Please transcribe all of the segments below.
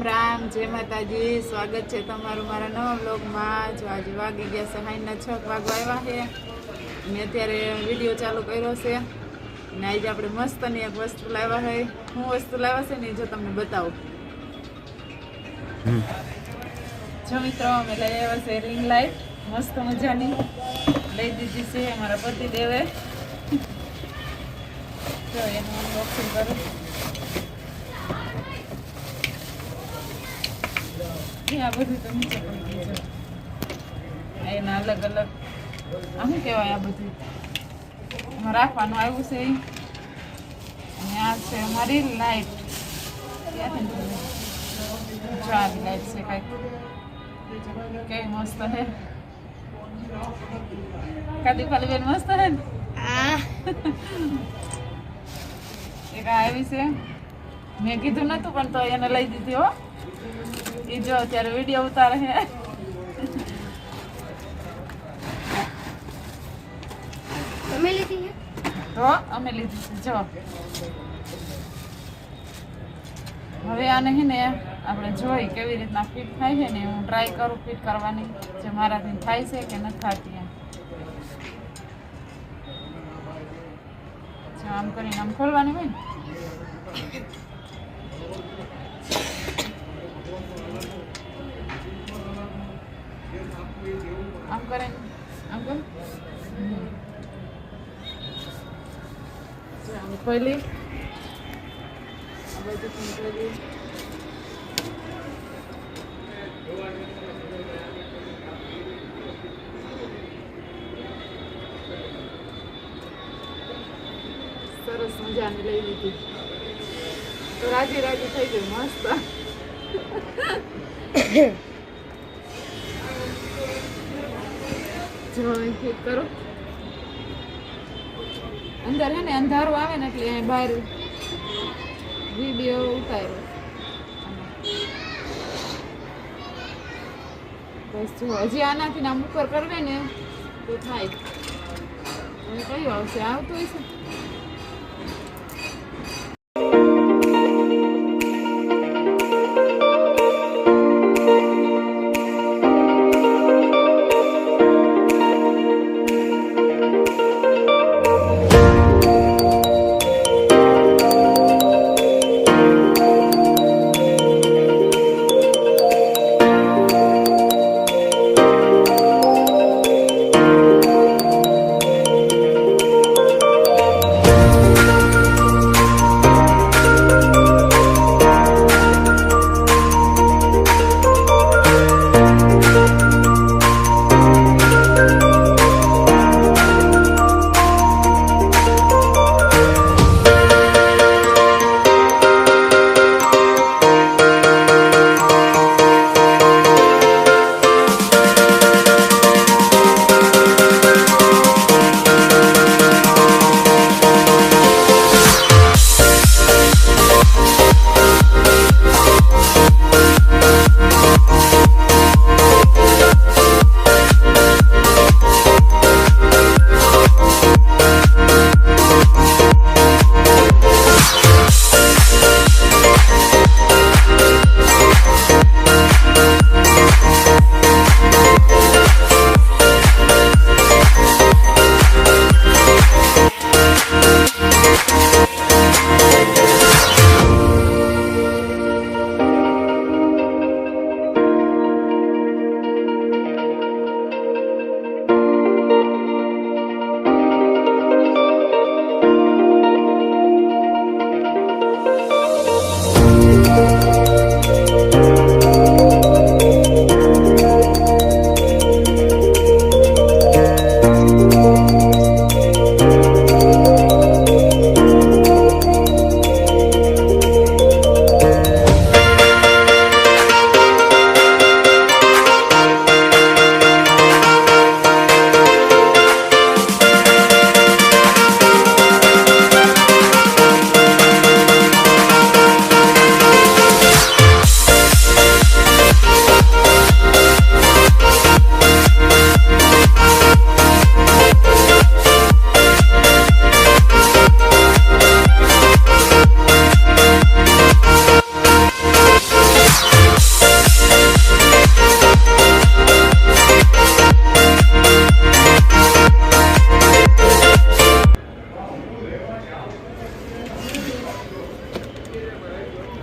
રામ જય માતાજી. સ્વાગત છે તમારું મારા નવા બ્લોગમાં. જો આજે વાગી ગયા છે 6:30 વાગવા આવ્યા છે અને અત્યારે વિડીયો ચાલુ કર્યો છે અને આજે આપણે મસ્તની એક વસ્તુ લાવ્યા છે. શું વસ્તુ લાવ્યા છે ને જો તમને બતાવું. જો મિત્રો અમે લઈ આવ્યા છે રિંગ લાઇટ મસ્ત મજાની લઈ દીધી છે અમારા પતિદેવે. જો એનું અનબોક્સિંગ કરું. આ બધું તો નીચે પડી ગયું છે. એના અલગ અલગ આ શું કહેવાય, આ બધું એમાં રાખવાનું આવ્યું છે. અને આ છે અમારી લાઈટ. જો આવી લાઈટ છે કાંઈક કેવી મસ્ત હે. કાદી ખાલી બેન મસ્ત હે ને. એક આવી છે, મેં કીધું નતું પણ તો એને લઈ દીધી હો. એ જો અત્યારે વિડીયો ઉતારે છે. અમે લીધી તો અમે લીધી છે. જો હવે આને છે ને આપણે જોઈ કેવી રીતના ફિટ થાય છે ને હું ટ્રાય કરું ફિટ કરવાની, જે મારાથી થાય છે કે નથી થતી એમ. જો આમ કરીને આમ ખોલવાની હોય ને. આમ કરે આમ કર આમ ખોલી આ બધું ખોલી. સરસ મજાની લઈ લીધી તો રાજી રાજી થઈ ગઈ મસ્ત. જો ફિટ કરો. અંદર હે ને અંધારું આવે ને એટલે અહીં બહાર વિડીયો ઉતાર્યો. બસ જો હજી આનાથી આમ ઉપર કરવે ને તો થાય. હવે કયું આવશે? આવતું હશે.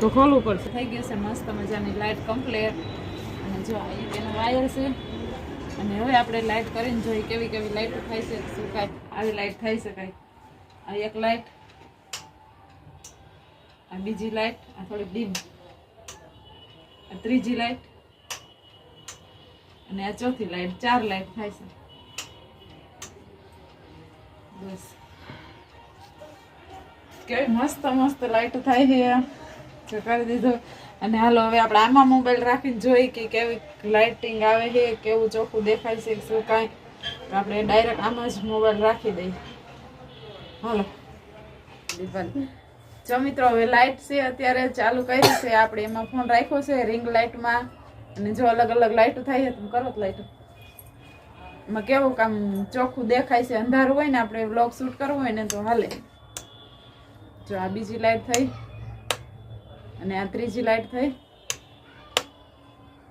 તો ખોલવું પડશે. થઈ ગયું છે મસ્ત મજાની લાઇટ કમ્પ્લીટ. અને જો આ એનો વાયર છે. અને હવે આપણે લાઇટ કરીને જોઈએ કેવી કેવી લાઇટો થાય છે. શું કાંઈ આવી લાઇટ થાય છે કાંઈ. આ એક લાઇટ, આ બીજી લાઇટ, આ થોડી ડીમ, આ ત્રીજી લાઇટ અને આ ચોથી લાઇટ. 4 લાઇટ થાય છે. બસ કેવી મસ્ત મસ્ત લાઇટ થાય છે. કરી દીધો. અને હાલો હવે આપણે આમાં મોબાઈલ રાખીને જોઈ કે કેવી લાઇટિંગ આવે છે, કેવું ચોખ્ખું દેખાય છે, શું કાંઈ. તો આપણે ડાયરેક્ટ આમાં જ મોબાઈલ રાખી દઈએ. હાલો જો મિત્રો હવે લાઇટ છે અત્યારે ચાલુ કરી છે આપણે. એમાં ફોન રાખ્યો છે રિંગ લાઇટમાં. અને જો અલગ અલગ લાઇટો થાય છે. તમે કરો લાઇટો એમાં કેવું કામ ચોખ્ખું દેખાય છે. અંધારું હોય ને આપણે વ્લોગ શૂટ કરવું હોય ને તો હાલે. જો આ બીજી લાઇટ થઈ અને આ ત્રીજી લાઇટ થઈ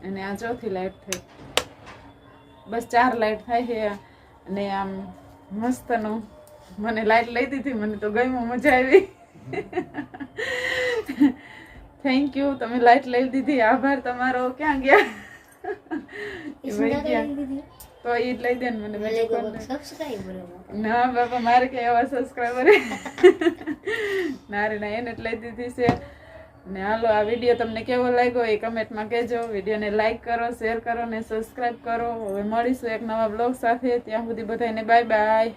અને આ ચોથી લાઇટ થઈ. બસ 4 લાઇટ થાય છે. અને આમ મસ્તનું મને લાઇટ લઈ દીધી. મને તો ગમ્યું, મજા આવી. થેન્ક યુ, તમે લાઇટ લઈ દીધી. આભાર તમારો. ક્યાં ગયા? તો એ જ લઈ દે ને મને. ના બાપા, મારે ક્યાં એવા સબસ્ક્રાઈબર ના રે ના, એને જ લઈ દીધી છે. ને હાલો આ વિડીયો તમને કેવો લાગ્યો એ કમેન્ટમાં કહેજો. વિડીયોને લાઈક કરો, શેર કરો ને સબસ્ક્રાઈબ કરો. હવે મળીશું એક નવા બ્લોગ સાથે. ત્યાં સુધી બધાને બાય બાય.